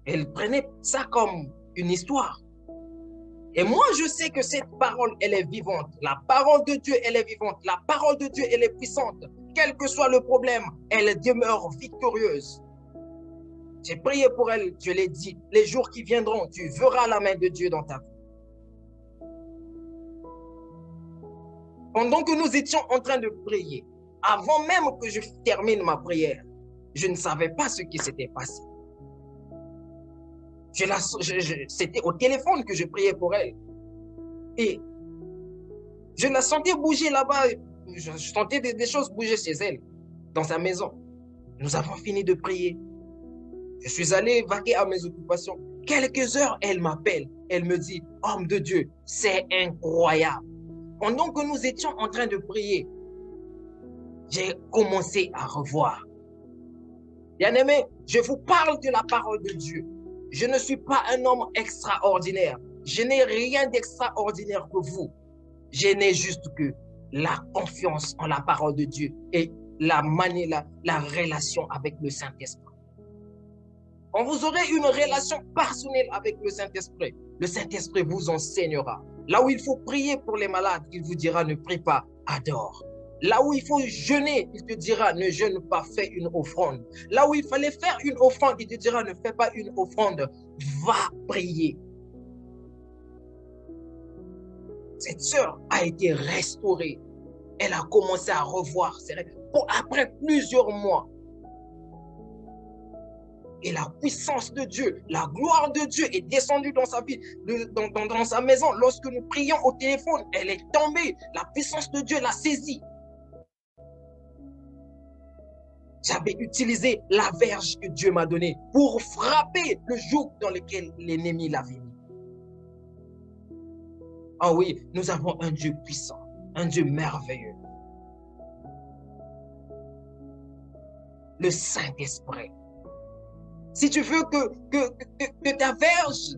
Elle prenait ça comme une histoire. Et moi, je sais que cette parole, elle est vivante. La parole de Dieu, elle est vivante. La parole de Dieu, elle est puissante. Quel que soit le problème, elle demeure victorieuse. J'ai prié pour elle, je l'ai dit, les jours qui viendront, tu verras la main de Dieu dans ta vie. Pendant que nous étions en train de prier, avant même que je termine ma prière, je ne savais pas ce qui s'était passé. C'était au téléphone que je priais pour elle. Et je la sentais bouger là-bas. Je sentais des choses bouger chez elle, dans sa maison. Nous avons fini de prier. Je suis allé vaquer à mes occupations. Quelques heures, elle m'appelle. Elle me dit, homme de Dieu, c'est incroyable. Pendant que nous étions en train de prier, j'ai commencé à revoir. Bien-aimé, je vous parle de la parole de Dieu. Je ne suis pas un homme extraordinaire. Je n'ai rien d'extraordinaire que vous. Je n'ai juste que la confiance en la parole de Dieu et la relation avec le Saint-Esprit. Quand vous aurez une relation personnelle avec le Saint-Esprit vous enseignera. Là où il faut prier pour les malades, il vous dira ne prie pas, adore. Là où il faut jeûner, il te dira ne jeûne pas, fais une offrande. Là où il fallait faire une offrande, il te dira ne fais pas une offrande, va prier. Cette sœur a été restaurée. Elle a commencé à revoir ses rêves. Après plusieurs mois. Et la puissance de Dieu, la gloire de Dieu est descendue dans sa vie, dans sa maison. Lorsque nous prions au téléphone, elle est tombée. La puissance de Dieu l'a saisie. J'avais utilisé la verge que Dieu m'a donnée pour frapper le joug dans lequel l'ennemi l'avait mis. Ah oui, nous avons un Dieu puissant, un Dieu merveilleux. Le Saint-Esprit. Si tu veux que ta verge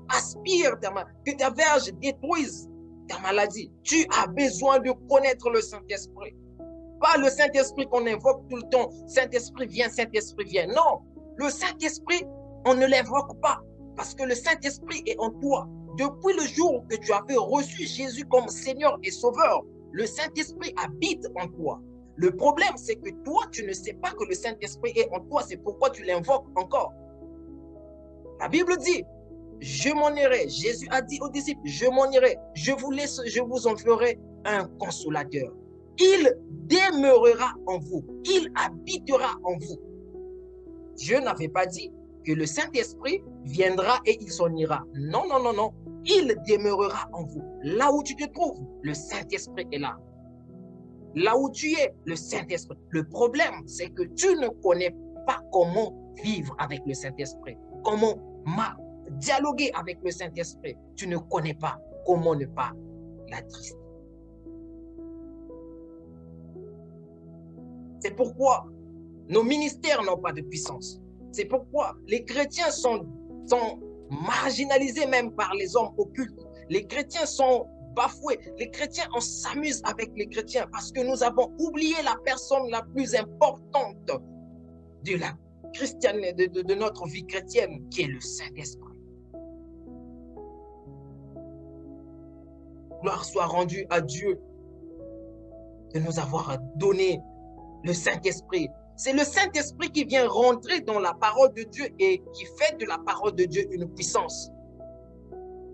aspire, que ta verge détruise ta maladie, tu as besoin de connaître le Saint-Esprit. Pas le Saint-Esprit qu'on invoque tout le temps. Saint-Esprit vient, Saint-Esprit vient. Non, le Saint-Esprit, on ne l'invoque pas parce que le Saint-Esprit est en toi. Depuis le jour que tu avais reçu Jésus comme Seigneur et Sauveur, le Saint-Esprit habite en toi. Le problème, c'est que toi, tu ne sais pas que le Saint-Esprit est en toi. C'est pourquoi tu l'invoques encore. La Bible dit, je m'en irai. Jésus a dit aux disciples, je m'en irai. Je vous enverrai un consolateur. Il demeurera en vous. Il habitera en vous. Dieu n'avait pas dit que le Saint-Esprit viendra et il s'en ira. Non, non, non, non. Il demeurera en vous. Là où tu te trouves, le Saint-Esprit est là. Là où tu es, le Saint-Esprit. Le problème, c'est que tu ne connais pas comment vivre avec le Saint-Esprit. Comment dialoguer avec le Saint-Esprit. Tu ne connais pas comment ne pas l'attrister. C'est pourquoi nos ministères n'ont pas de puissance. C'est pourquoi les chrétiens sont marginalisés même par les hommes occultes. Les chrétiens sont bafoués. Les chrétiens, on s'amuse avec les chrétiens parce que nous avons oublié la personne la plus importante de notre vie chrétienne, qui est le Saint-Esprit. Gloire soit rendue à Dieu de nous avoir donné le Saint-Esprit. C'est le Saint-Esprit qui vient rentrer dans la parole de Dieu et qui fait de la parole de Dieu une puissance.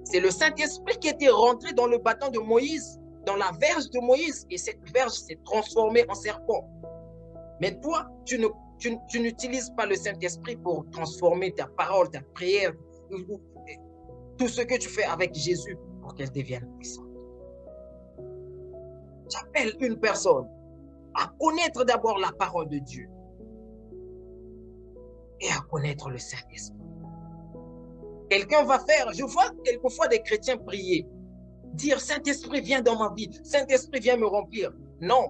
C'est le Saint-Esprit qui était rentré dans le bâton de Moïse, dans la verge de Moïse, et cette verge s'est transformée en serpent. Mais toi, tu n'utilises pas le Saint-Esprit pour transformer ta parole, ta prière, tout ce que tu fais avec Jésus pour qu'elle devienne puissante. J'appelle une personne à connaître d'abord la parole de Dieu et à connaître le Saint-Esprit. Quelqu'un va faire, je vois quelquefois des chrétiens prier, dire Saint-Esprit viens dans ma vie, Saint-Esprit viens me remplir. Non.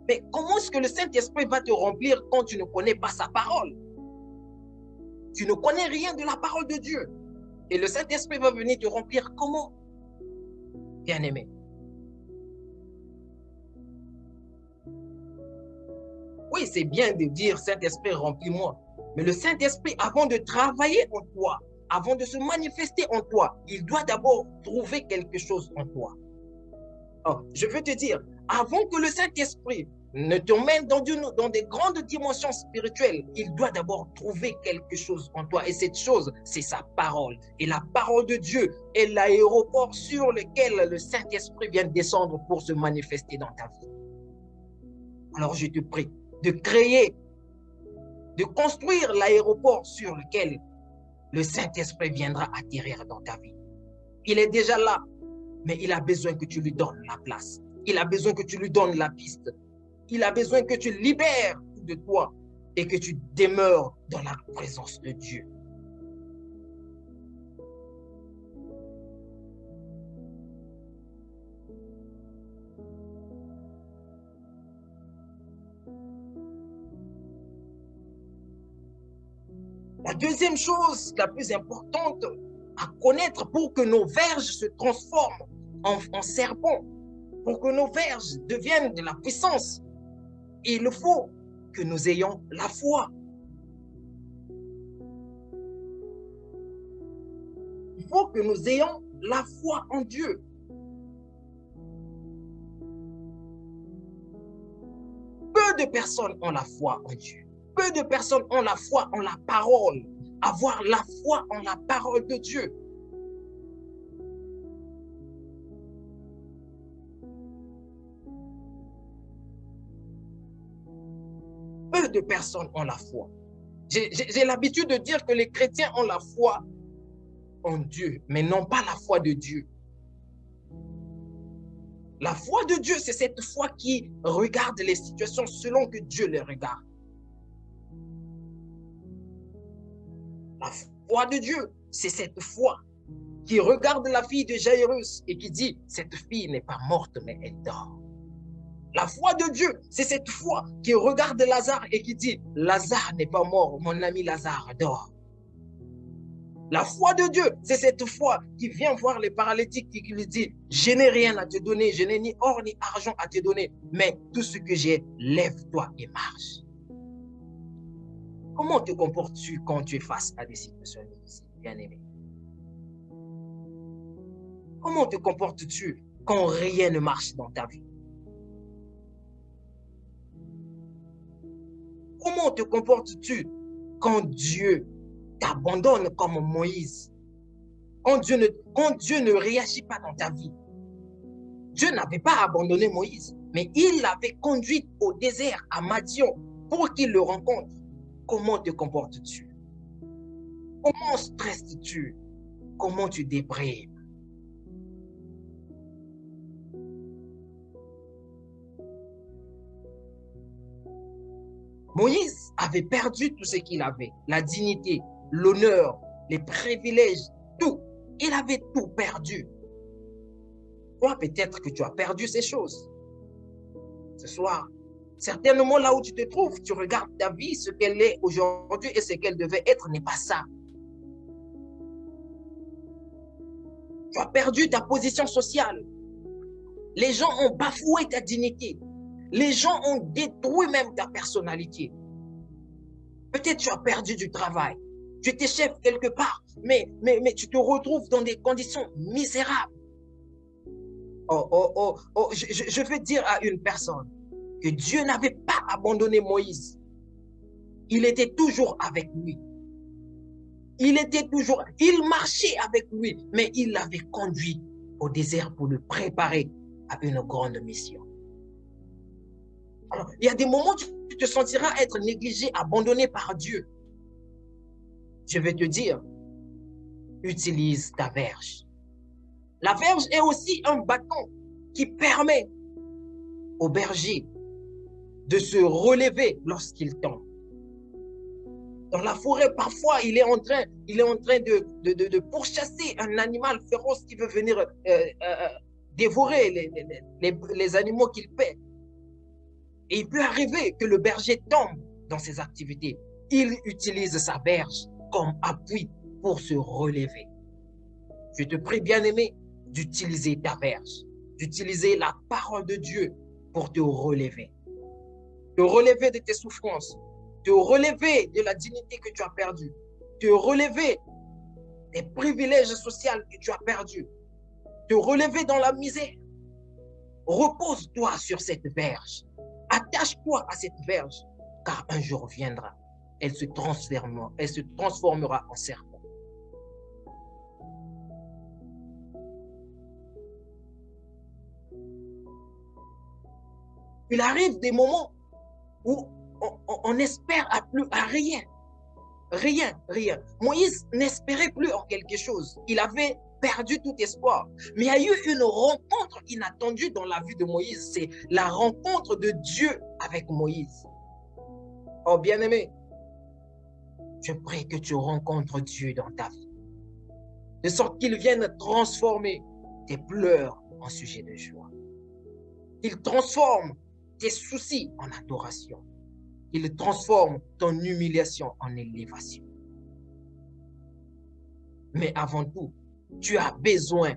Mais comment est-ce que le Saint-Esprit va te remplir quand tu ne connais pas sa parole? Tu ne connais rien de la parole de Dieu. Et le Saint-Esprit va venir te remplir comment? Bien-aimé. Oui, c'est bien de dire Saint-Esprit remplis-moi. Mais le Saint-Esprit, avant de travailler en toi, avant de se manifester en toi, il doit d'abord trouver quelque chose en toi. Alors, je veux te dire, avant que le Saint-Esprit ne t'emmène dans des grandes dimensions spirituelles, il doit d'abord trouver quelque chose en toi. Et cette chose, c'est sa parole. Et la parole de Dieu est l'aéroport sur lequel le Saint-Esprit vient descendre pour se manifester dans ta vie. Alors je te prie de créer, de construire l'aéroport sur lequel le Saint-Esprit viendra atterrir dans ta vie. Il est déjà là, mais il a besoin que tu lui donnes la place. Il a besoin que tu lui donnes la piste. Il a besoin que tu libères de toi et que tu demeures dans la présence de Dieu. La deuxième chose la plus importante à connaître pour que nos verges se transforment en serpents, pour que nos verges deviennent de la puissance, il faut que nous ayons la foi. Il faut que nous ayons la foi en Dieu. Peu de personnes ont la foi en Dieu. Peu de personnes ont la foi en la parole. Avoir la foi en la parole de Dieu. Peu de personnes ont la foi. J'ai l'habitude de dire que les chrétiens ont la foi en Dieu, mais non pas la foi de Dieu. La foi de Dieu, c'est cette foi qui regarde les situations selon que Dieu les regarde. La foi de Dieu, c'est cette foi qui regarde la fille de Jairus et qui dit, cette fille n'est pas morte, mais elle dort. La foi de Dieu, c'est cette foi qui regarde Lazare et qui dit, Lazare n'est pas mort, mon ami Lazare dort. La foi de Dieu, c'est cette foi qui vient voir les paralytiques et qui lui dit, je n'ai rien à te donner, je n'ai ni or ni argent à te donner, mais tout ce que j'ai, lève-toi et marche. Comment te comportes-tu quand tu es face à des situations difficiles, bien-aimé? Comment te comportes-tu quand rien ne marche dans ta vie? Comment te comportes-tu quand Dieu t'abandonne comme Moïse? Quand Dieu ne réagit pas dans ta vie? Dieu n'avait pas abandonné Moïse, mais il l'avait conduit au désert à Madian pour qu'il le rencontre. Comment te comportes-tu? Comment stresses-tu? Comment tu déprimes? Moïse avait perdu tout ce qu'il avait, la dignité, l'honneur, les privilèges, tout. Il avait tout perdu. Toi, peut-être que tu as perdu ces choses. Ce soir, certainement là où tu te trouves, tu regardes ta vie, ce qu'elle est aujourd'hui et ce qu'elle devait être n'est pas ça. Tu as perdu ta position sociale. Les gens ont bafoué ta dignité. Les gens ont détruit même ta personnalité. Peut-être tu as perdu du travail. Tu étais chef quelque part, mais tu te retrouves dans des conditions misérables. Je veux dire à une personne que Dieu n'avait pas abandonné Moïse. Il était toujours avec lui. Il marchait avec lui, mais il l'avait conduit au désert pour le préparer à une grande mission. Alors, il y a des moments où tu te sentiras être négligé, abandonné par Dieu. Je vais te dire, utilise ta verge. La verge est aussi un bâton qui permet au berger de se relever lorsqu'il tombe. Dans la forêt, parfois, il est en train de pourchasser un animal féroce qui veut venir dévorer les animaux qu'il paie. Et il peut arriver que le berger tombe dans ses activités. Il utilise sa verge comme appui pour se relever. Je te prie, bien-aimé, d'utiliser ta verge, d'utiliser la parole de Dieu pour te relever. Te relever de tes souffrances, te relever de la dignité que tu as perdue, te relever des privilèges sociaux que tu as perdus, te relever dans la misère. Repose-toi sur cette verge. Attache-toi à cette verge, car un jour viendra, elle se transformera en serpent. Il arrive des moments où on n'espère plus à rien. Rien. Moïse n'espérait plus en quelque chose. Il avait perdu tout espoir. Mais il y a eu une rencontre inattendue dans la vie de Moïse. C'est la rencontre de Dieu avec Moïse. Oh, bien-aimé, je prie que tu rencontres Dieu dans ta vie, de sorte qu'il vienne transformer tes pleurs en sujet de joie. Il transforme tes soucis en adoration. Il transforme ton humiliation en élévation. Mais avant tout, tu as besoin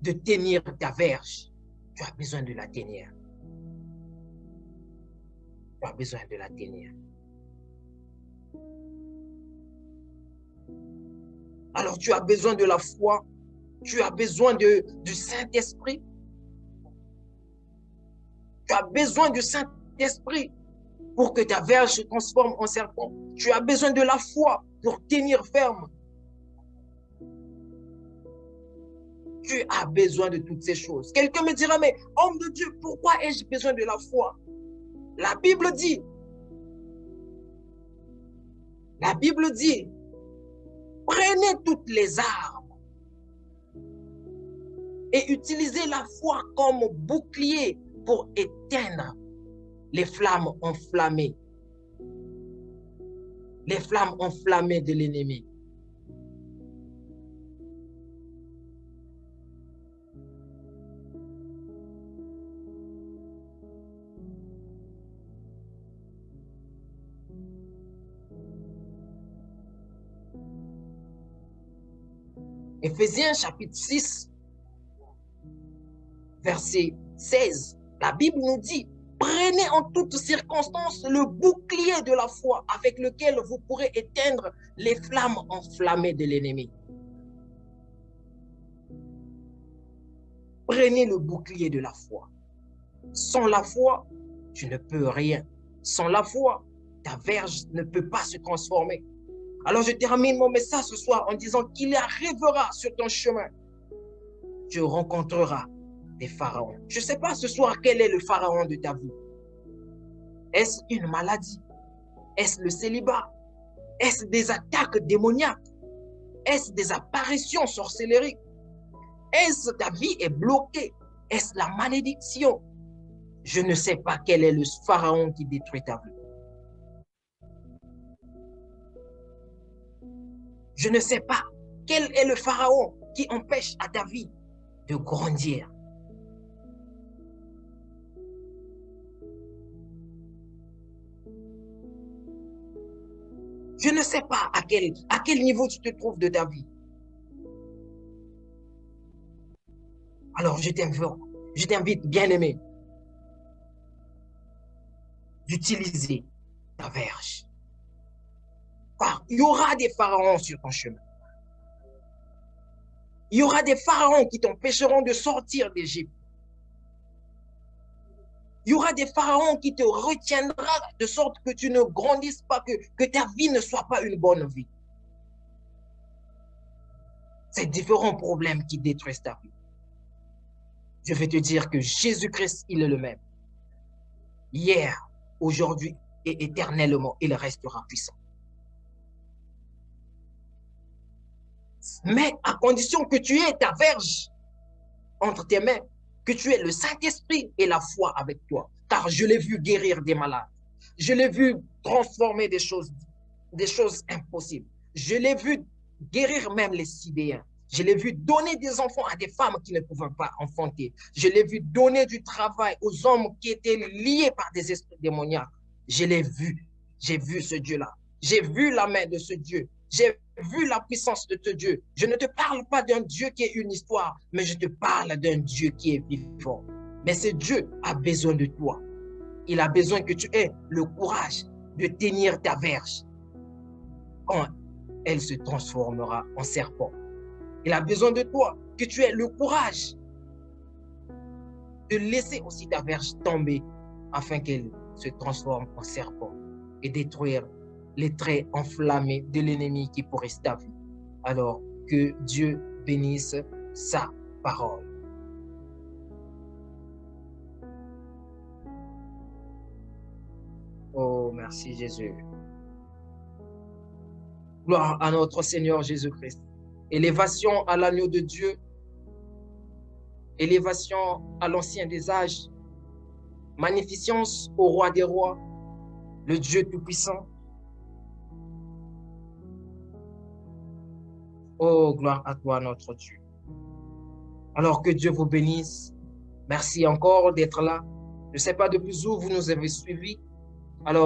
de tenir ta verge. Tu as besoin de la tenir. Tu as besoin de la tenir. Alors tu as besoin de la foi. Tu as besoin du Saint-Esprit. Tu as besoin du Saint-Esprit pour que ta verge se transforme en serpent. Tu as besoin de la foi pour tenir ferme. Tu as besoin de toutes ces choses. Quelqu'un me dira, mais homme de Dieu, pourquoi ai-je besoin de la foi? La Bible dit, prenez toutes les armes et utilisez la foi comme bouclier pour éteindre les flammes enflammées. Les flammes enflammées de l'ennemi. Éphésiens chapitre 6, verset 16, la Bible nous dit, prenez en toutes circonstances le bouclier de la foi avec lequel vous pourrez éteindre les flammes enflammées de l'ennemi. Prenez le bouclier de la foi. Sans la foi, tu ne peux rien. Sans la foi, ta verge ne peut pas se transformer. Alors je termine mon message ce soir en disant qu'il arrivera sur ton chemin. Tu rencontreras des pharaons. Je ne sais pas ce soir quel est le pharaon de ta vie. Est-ce une maladie? Est-ce le célibat? Est-ce des attaques démoniaques? Est-ce des apparitions sorcelleries? Est-ce ta vie est bloquée? Est-ce la malédiction? Je ne sais pas quel est le pharaon qui détruit ta vie. Je ne sais pas quel est le pharaon qui empêche à ta vie de grandir. Je ne sais pas à quel niveau tu te trouves de ta vie. Alors je t'invite, bien-aimé, d'utiliser ta verge. Car il y aura des pharaons sur ton chemin. Il y aura des pharaons qui t'empêcheront de sortir d'Égypte. Il y aura des pharaons qui te retiendront de sorte que tu ne grandisses pas, que ta vie ne soit pas une bonne vie. C'est différents problèmes qui détruisent ta vie. Je vais te dire que Jésus-Christ, il est le même. Hier, aujourd'hui et éternellement, il restera puissant. Mais à condition que tu aies ta verge entre tes mains, que tu aies le Saint-Esprit et la foi avec toi. Car je l'ai vu guérir des malades. Je l'ai vu transformer des choses impossibles. Je l'ai vu guérir même les Sidéens. Je l'ai vu donner des enfants à des femmes qui ne pouvaient pas enfanter. Je l'ai vu donner du travail aux hommes qui étaient liés par des esprits démoniaques. Je l'ai vu. J'ai vu ce Dieu-là. J'ai vu la main de ce Dieu. J'ai vu la puissance de ce Dieu. Je ne te parle pas d'un Dieu qui est une histoire, mais je te parle d'un Dieu qui est vivant. Mais ce Dieu a besoin de toi. Il a besoin que tu aies le courage de tenir ta verge quand elle se transformera en serpent. Il a besoin de toi, que tu aies le courage de laisser aussi ta verge tomber afin qu'elle se transforme en serpent et détruire les traits enflammés de l'ennemi qui pourrit ta vie. Alors que Dieu bénisse sa parole. Oh, merci Jésus. Gloire à notre Seigneur Jésus-Christ. Élévation à l'agneau de Dieu. Élévation à l'ancien des âges. Magnificence au roi des rois, le Dieu tout-puissant. Oh, gloire à toi, notre Dieu. Alors que Dieu vous bénisse. Merci encore d'être là. Je ne sais pas depuis où vous nous avez suivis.